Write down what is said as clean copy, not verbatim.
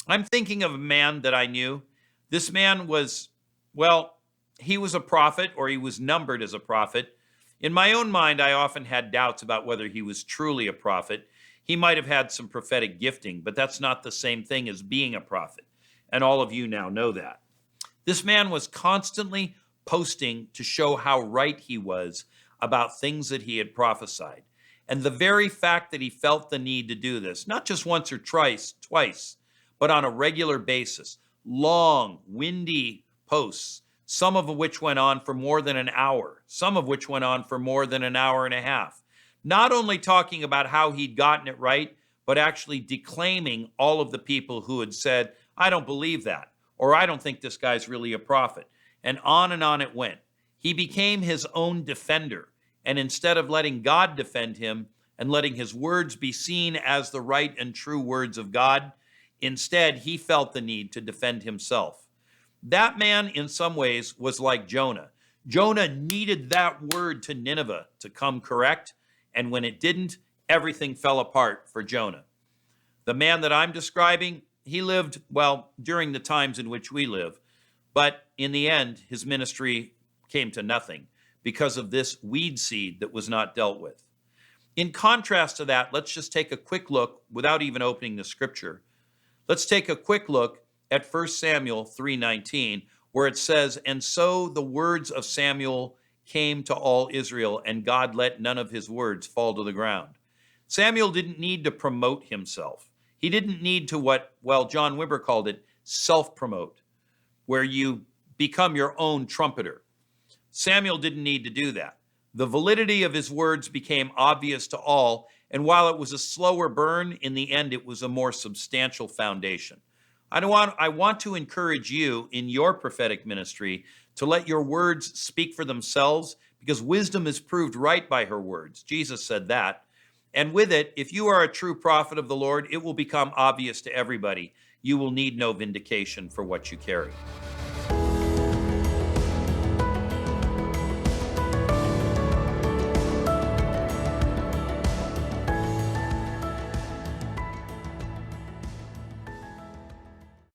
I'm thinking of a man that I knew. This man was, well, he was a prophet, or he was numbered as a prophet. In my own mind, I often had doubts about whether he was truly a prophet. He might have had some prophetic gifting, but that's not the same thing as being a prophet. And all of you now know that. This man was constantly posting to show how right he was about things that he had prophesied. And the very fact that he felt the need to do this, not just once or twice, but on a regular basis, long, windy posts, some of which went on for more than an hour, some of which went on for more than an hour and a half. Not only talking about how he'd gotten it right, but actually declaiming all of the people who had said, I don't believe that, or I don't think this guy's really a prophet. And on it went. He became his own defender. And instead of letting God defend him and letting his words be seen as the right and true words of God, instead he felt the need to defend himself. That man, in some ways, was like Jonah. Jonah needed that word to Nineveh to come correct, and when it didn't, everything fell apart for Jonah. The man that I'm describing, he lived, well, during the times in which we live, but in the end, his ministry came to nothing because of this weed seed that was not dealt with. In contrast to that, let's just take a quick look, without even opening the scripture. Let's take a quick look at 1 Samuel 3:19, where it says, And so the words of Samuel came to all Israel, and God let none of his words fall to the ground. Samuel didn't need to promote himself. He didn't need to what, well, John Wimber called it self-promote, where you become your own trumpeter. Samuel didn't need to do that. The validity of his words became obvious to all, and while it was a slower burn, in the end it was a more substantial foundation. I want to encourage you in your prophetic ministry to let your words speak for themselves, because wisdom is proved right by her words. Jesus said that. And with it, if you are a true prophet of the Lord, it will become obvious to everybody. You will need no vindication for what you carry.